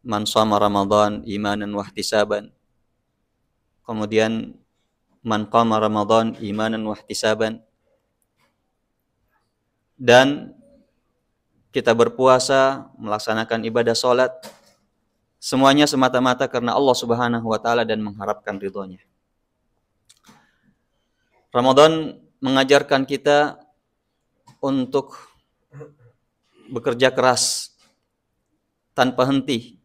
man shama Ramadan imanan wahtisaban. Kemudian man qama Ramadan imanan wahtisaban. Dan kita berpuasa, melaksanakan ibadah salat, semuanya semata-mata karena Allah Subhanahu wa taala dan mengharapkan ridhonya. Ramadan mengajarkan kita untuk bekerja keras tanpa henti,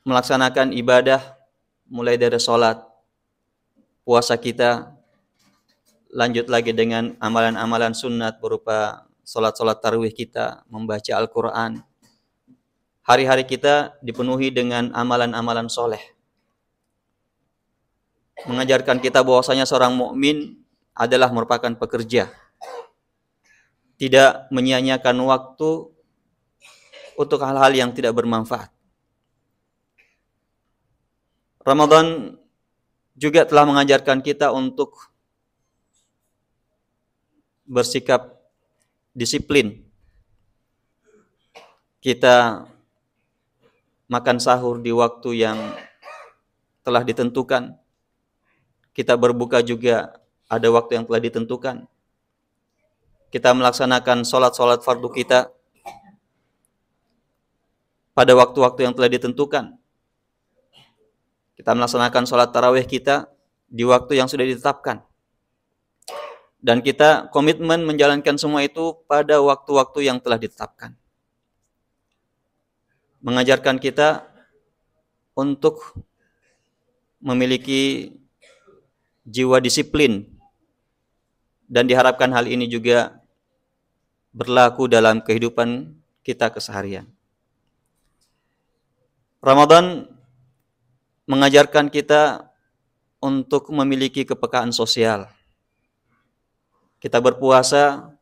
melaksanakan ibadah mulai dari salat, puasa kita, lanjut lagi dengan amalan-amalan sunat berupa salat-salat tarawih kita, membaca Al-Quran. Hari-hari kita dipenuhi dengan amalan-amalan soleh. Mengajarkan kita bahwasanya seorang mukmin adalah merupakan pekerja. Tidak menyia-nyiakan waktu untuk hal-hal yang tidak bermanfaat. Ramadan juga telah mengajarkan kita untuk bersikap disiplin. Kita makan sahur di waktu yang telah ditentukan. Kita berbuka juga ada waktu yang telah ditentukan. Kita melaksanakan sholat-sholat fardu kita pada waktu-waktu yang telah ditentukan. Kita melaksanakan sholat tarawih kita di waktu yang sudah ditetapkan. Dan kita komitmen menjalankan semua itu pada waktu-waktu yang telah ditetapkan. Mengajarkan kita untuk memiliki jiwa disiplin, dan diharapkan hal ini juga berlaku dalam kehidupan kita keseharian. Ramadan mengajarkan kita untuk memiliki kepekaan sosial. Kita berpuasa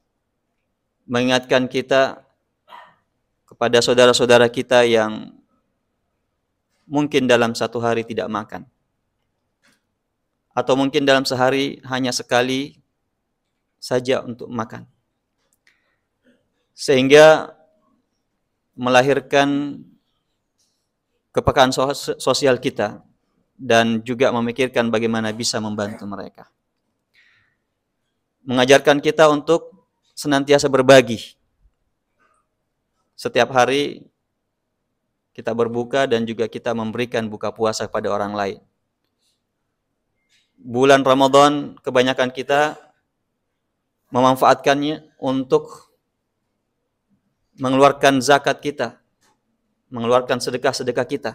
mengingatkan kita kepada saudara-saudara kita yang mungkin dalam satu hari tidak makan, atau mungkin dalam sehari hanya sekali saja untuk makan, sehingga melahirkan kepekaan sosial kita dan juga memikirkan bagaimana bisa membantu mereka. Mengajarkan kita untuk senantiasa berbagi. Setiap hari kita berbuka dan juga kita memberikan buka puasa kepada orang lain. Bulan Ramadan kebanyakan kita memanfaatkannya untuk mengeluarkan zakat kita, mengeluarkan sedekah-sedekah kita,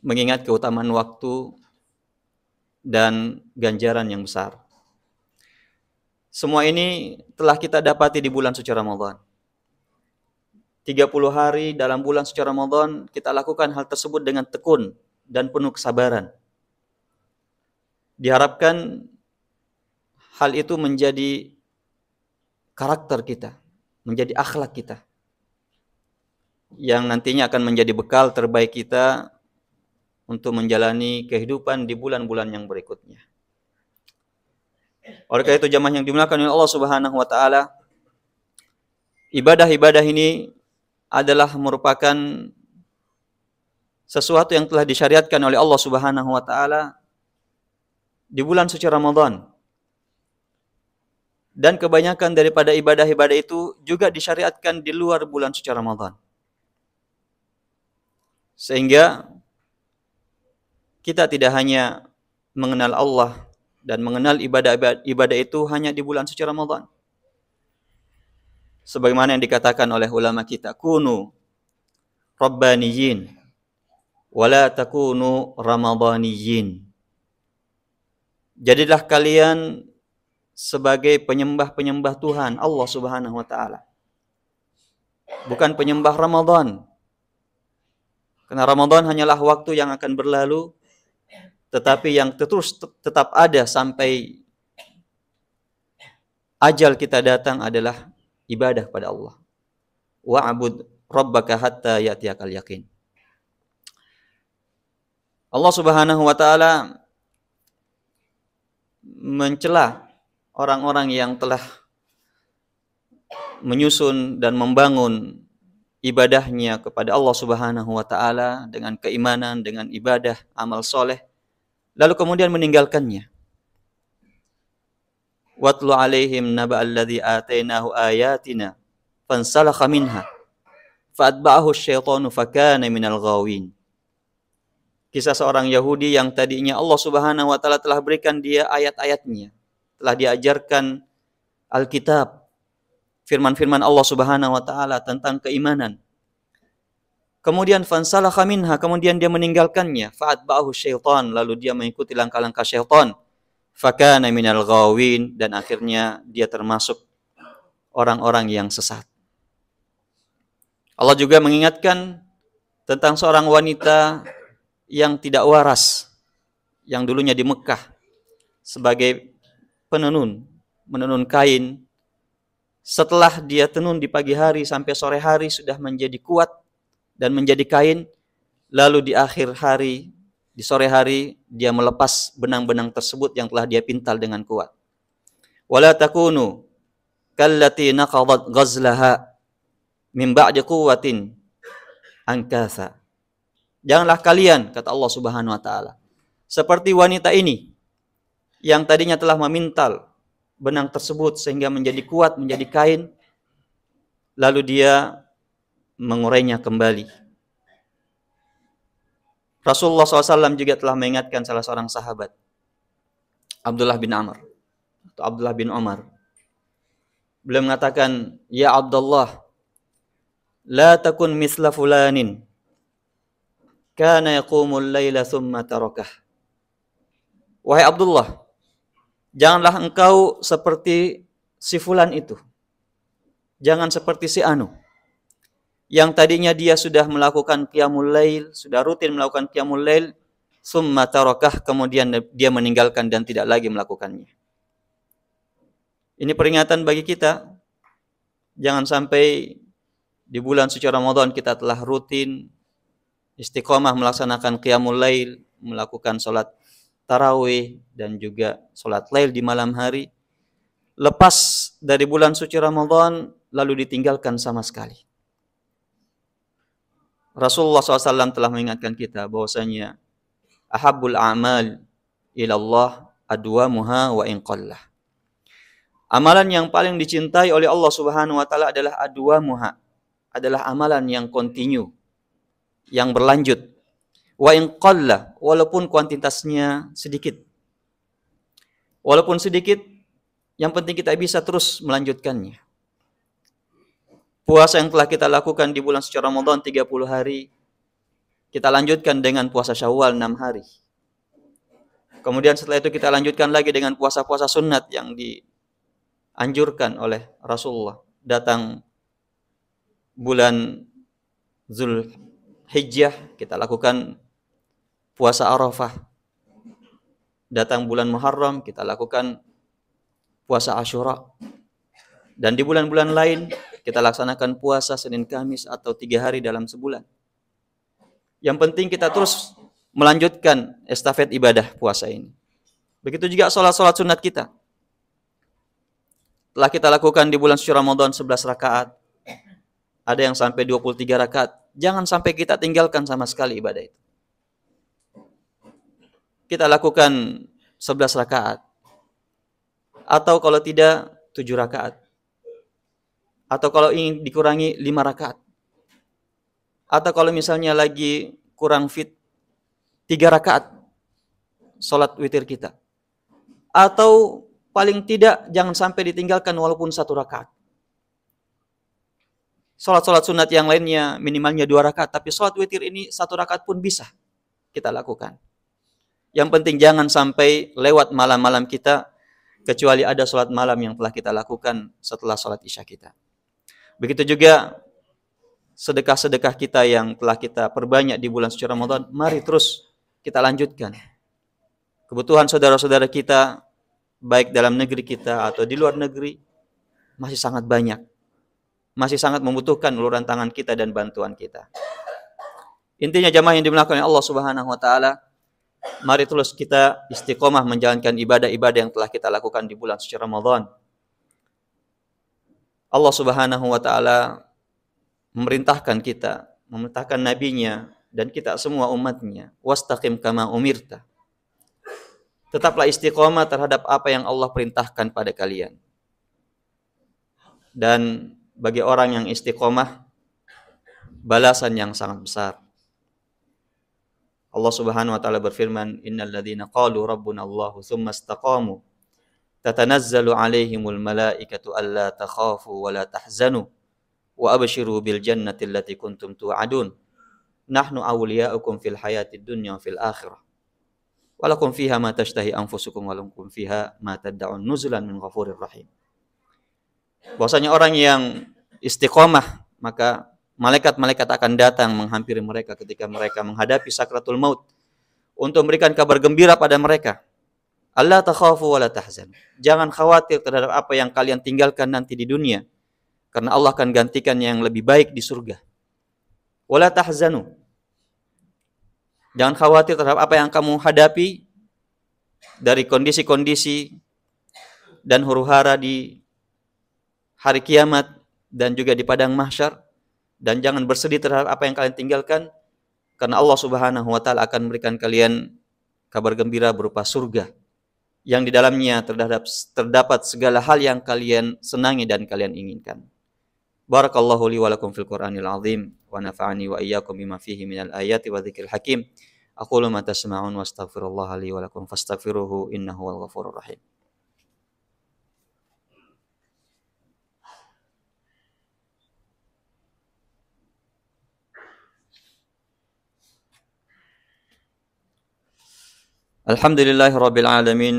mengingat keutamaan waktu dan ganjaran yang besar. Semua ini telah kita dapati di bulan suci Ramadan. 30 hari dalam bulan suci Ramadan kita lakukan hal tersebut dengan tekun dan penuh kesabaran. Diharapkan hal itu menjadi karakter kita, menjadi akhlak kita, yang nantinya akan menjadi bekal terbaik kita untuk menjalani kehidupan di bulan-bulan yang berikutnya. Oleh karena itu jamaah yang dimuliakan oleh Allah Subhanahu wa taala, ibadah-ibadah ini adalah merupakan sesuatu yang telah disyariatkan oleh Allah Subhanahu wa taala di bulan suci Ramadan. Dan kebanyakan daripada ibadah-ibadah itu juga disyariatkan di luar bulan suci Ramadan. Sehingga kita tidak hanya mengenal Allah dan mengenal ibadah itu hanya di bulan suci Ramadan. Sebagaimana yang dikatakan oleh ulama kita, kunu rabbaniyin wala takunu ramadaniyin. Jadilah kalian sebagai penyembah-penyembah Tuhan Allah Subhanahu wa taala, bukan penyembah Ramadan. Karena Ramadan hanyalah waktu yang akan berlalu, tetapi yang terus tetap ada sampai ajal kita datang adalah ibadah pada Allah. Wa'bud rabbaka hatta ya'tiyakal yaqin. Allah Subhanahu wa taala mencela orang-orang yang telah menyusun dan membangun ibadahnya kepada Allah Subhanahu wa taala dengan keimanan, dengan ibadah, amal soleh, lalu kemudian meninggalkannya. Watlu alaihim naba alladzi atainahu ayatina fansalakha minha fa'atba'ahu asyaitanu fakana minal ghawin. Kisah seorang Yahudi yang tadinya Allah Subhanahu wa taala telah berikan dia ayat-ayatnya, telah diajarkan Alkitab, firman-firman Allah Subhanahu wa taala tentang keimanan. Kemudian fansalakha minha, kemudian dia meninggalkannya, fa'atba'ahu syaitan, lalu dia mengikuti langkah-langkah syaitan. Fakana minal ghawin, dan akhirnya dia termasuk orang-orang yang sesat. Allah juga mengingatkan tentang seorang wanita yang tidak waras, yang dulunya di Mekah sebagai penenun, menenun kain. Setelah dia tenun di pagi hari sampai sore hari sudah menjadi kuat dan menjadi kain, lalu di akhir hari, di sore hari, dia melepas benang-benang tersebut yang telah dia pintal dengan kuat. Wala takunu kallati naqadat ghazlaha min ba'di quwwatin ankatha. Janganlah kalian, kata Allah Subhanahu wa taala, seperti wanita ini yang tadinya telah memintal benang tersebut sehingga menjadi kuat, menjadi kain, lalu dia mengurainya kembali. Rasulullah SAW juga telah mengingatkan salah seorang sahabat, Abdullah bin Amr atau Abdullah bin Umar. Beliau mengatakan, ya Abdullah, la takun misla fulanin kana yaqumul laila thumma tarakah. Wahai Abdullah, janganlah engkau seperti si fulan itu. Jangan seperti si Anu, yang tadinya dia sudah melakukan qiyamul lail, sudah rutin melakukan qiyamul lail, thumma tarakah, kemudian dia meninggalkan dan tidak lagi melakukannya. Ini peringatan bagi kita, jangan sampai di bulan suci Ramadan kita telah rutin istiqomah melaksanakan qiyamul lail, melakukan salat tarawih dan juga salat lail di malam hari. Lepas dari bulan suci Ramadan lalu ditinggalkan sama sekali. Rasulullah SAW telah mengingatkan kita bahwasanya ahabbul a'mal ilallah adwamuha wa in qallah. Amalan yang paling dicintai oleh Allah Subhanahu wa taala adalah adwamuha, adalah amalan yang kontinu, yang berlanjut. Wa in qalla, walaupun kuantitasnya sedikit. Walaupun sedikit, yang penting kita bisa terus melanjutkannya. Puasa yang telah kita lakukan di bulan suci Ramadan 30 hari, kita lanjutkan dengan puasa Syawal 6 hari. Kemudian setelah itu kita lanjutkan lagi dengan puasa-puasa sunat yang dianjurkan oleh Rasulullah. Datang bulan Zulhijjah, kita lakukan puasa Arafah. Datang bulan Muharram, kita lakukan puasa Asyura. Dan di bulan-bulan lain, kita laksanakan puasa Senin Kamis atau 3 hari dalam sebulan. Yang penting kita terus melanjutkan estafet ibadah puasa ini. Begitu juga sholat-sholat sunat kita. Telah kita lakukan di bulan suci Ramadan 11 rakaat. Ada yang sampai 23 rakaat. Jangan sampai kita tinggalkan sama sekali ibadah itu. Kita lakukan 11 rakaat. Atau kalau tidak 7 rakaat. Atau kalau ingin dikurangi 5 rakaat. Atau kalau misalnya lagi kurang fit 3 rakaat sholat witir kita. Atau paling tidak jangan sampai ditinggalkan walaupun 1 rakaat. Sholat-sholat sunat yang lainnya minimalnya 2 rakaat. Tapi sholat witir ini 1 rakaat pun bisa kita lakukan. Yang penting jangan sampai lewat malam-malam kita, kecuali ada sholat malam yang telah kita lakukan setelah sholat isya kita. Begitu juga sedekah-sedekah kita yang telah kita perbanyak di bulan suci Ramadan, mari terus kita lanjutkan. Kebutuhan saudara-saudara kita, baik dalam negeri kita atau di luar negeri, masih sangat banyak. Masih sangat membutuhkan uluran tangan kita dan bantuan kita. Intinya jamaah yang dimuliakan oleh Allah Subhanahu wa taala, mari terus kita istiqomah menjalankan ibadah-ibadah yang telah kita lakukan di bulan suci Ramadan. Allah Subhanahu wa taala memerintahkan kita, memerintahkan nabinya dan kita semua umatnya, wastaqim kama umirta. Tetaplah istiqomah terhadap apa yang Allah perintahkan pada kalian. Dan bagi orang yang istiqomah, balasan yang sangat besar. Allah Subhanahu wa taala berfirman, "Innal ladzina qalu rabbuna Allahu tsumma istaqamu tatanazzalu 'alaihimul malaikatu alla takhafu wa la tahzanu wa abshiru bil jannati allati kuntum tu'adun. Nahnu awliya'ukum fil hayatid dunya wa fil akhirah. Walakum fiha ma tashtahi anfusukum wa lakum fiha ma tad'un nuzulan min ghafurir rahim." Bahwasanya orang yang istiqomah, maka malaikat-malaikat akan datang menghampiri mereka ketika mereka menghadapi sakratul maut untuk memberikan kabar gembira pada mereka. Allah takhafu wa la tahzan. Jangan khawatir terhadap apa yang kalian tinggalkan nanti di dunia, karena Allah akan gantikan yang lebih baik di surga. Wa la tahzanu. Jangan khawatir terhadap apa yang kamu hadapi dari kondisi-kondisi dan huru-hara di hari kiamat dan juga di padang mahsyar. Dan jangan bersedih terhadap apa yang kalian tinggalkan, karena Allah Subhanahu wa taala akan memberikan kalian kabar gembira berupa surga yang di dalamnya terdapat segala hal yang kalian senangi dan kalian inginkan. Barakallahu li wa lakum fil Qur'anil azim wa nafa'ani wa iyyakum bima fihi minal ayati wa dzikril hakim. Aqulu ma tasma'un wa astaghfirullaha li wa lakum fastaghfiruhu innahu wal ghafurur rahim. Alhamdulillahi rabbil alamin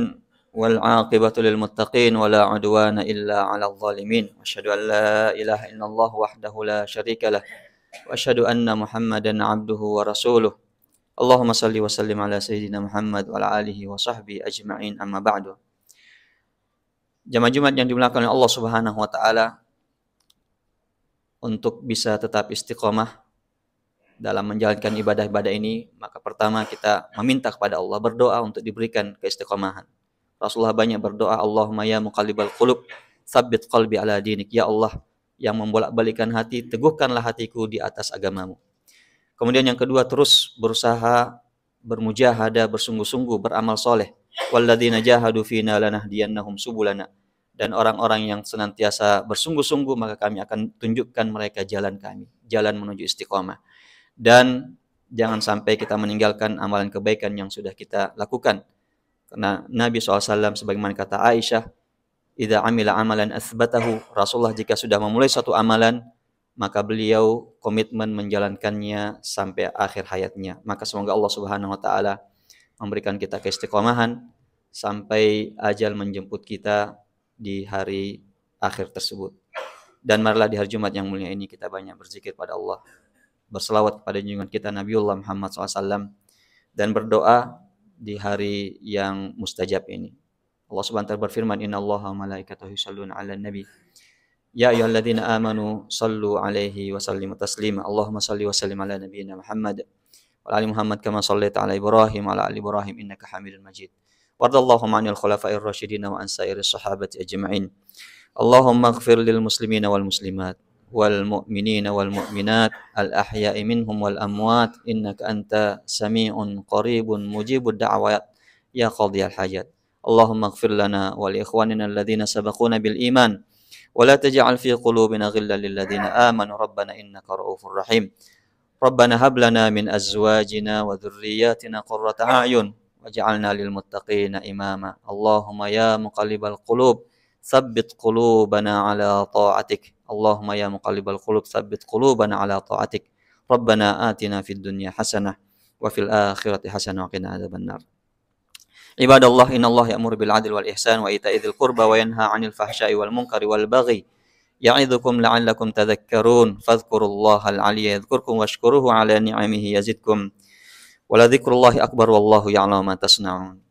wal 'aqibatu lil muttaqin wa la 'udwana illa 'alal zalimin. Wa asyhadu an la ilaha illallah wahdahu la syarika lah wa asyhadu anna Muhammadan 'abduhu wa rasuluh. Allahumma shalli wa sallim ala sayyidina Muhammad wa ala alihi wa sahbihi ajma'in, amma ba'du. Jamaah Jumat yang dimuliakan oleh Allah Subhanahu wa taala, untuk bisa tetap istiqomah dalam menjalankan ibadah-ibadah ini, maka pertama kita meminta kepada Allah, berdoa untuk diberikan keistiqomahan. Rasulullah banyak berdoa, Allahumma ya muqallibal qulub, tsabbit qalbi ala dinik. Ya Allah yang membolak-balikan hati, teguhkanlah hatiku di atas agamamu. Kemudian yang kedua, terus berusaha, bermujahadah, bersungguh-sungguh, beramal soleh. Walladzina jahadu fina lanahdiyannahum subulana. Dan orang-orang yang senantiasa bersungguh-sungguh, maka kami akan tunjukkan mereka jalan kami, jalan menuju istiqomah. Dan jangan sampai kita meninggalkan amalan kebaikan yang sudah kita lakukan. Karena Nabi SAW sebagaimana kata Aisyah, idza amila amalan athbatahu. Rasulullah jika sudah memulai suatu amalan, maka beliau komitmen menjalankannya sampai akhir hayatnya. Maka semoga Allah Subhanahu wa taala memberikan kita keistiqomahan sampai ajal menjemput kita di hari akhir tersebut. Dan marilah di hari Jumat yang mulia ini kita banyak berzikir pada Allah, berselawat kepada junjungan kita Nabiullah Muhammad SAW, dan berdoa di hari yang mustajab ini. Allah Subhanahu wa taala berfirman, innallaha wa malaikatahu yusholluna 'alan nabi ya ayyuhalladzina amanu shallu 'alaihi wa sallimu taslima. Allahumma shalli wa sallim ala nabiyyina Muhammad wa ala ali Muhammad kama shallaita ala Ibrahim wa ala ali Ibrahim innaka Hamidum Majid. Wardallahumma 'anil khulafa'ir rasyidin wa an sa'iris sahabati ajma'in. Allahumma ighfir lil muslimina wal muslimat wal mu'minina wal mu'minat al ahya'i minhum wal amwat innaka anta sami'un qaribun mujibud da'awat ya qadhiyal hajat. Allahumma ighfir lana wa li ikhwanina alladhina sabaquna bil iman wa la taj'al fi qulubina ghillan lil ladzina amanu rabbana innaka ra'ufur rahim. Rabbana hab lana min azwajina wa dhurriyyatina qurrata a'yun waj'alna lil muttaqina imama. Allahumma ya muqallibal qulub tsabbit qulubana ala ta'atik. Allahumma ya muqallibal qulub tsabbit qulubana ala ta'atik. Rabbana atina fid dunya hasanah wa fil akhirati hasanah wa qina adzabannar. Ibadallah, innallaha ya'muru bil 'adli wal ihsan wa ita'i dzil qurba wa yanha 'anil fahsya'i wal munkari wal baghi ya'idzukum la'allakum tadhakkarun. Fadhkurullahal 'aliyya yadhkurkum washkuruhu 'ala ni'amihi yazidkum. Wa la dzikrullahi akbar wallahu ya'lamu ma tasna'un.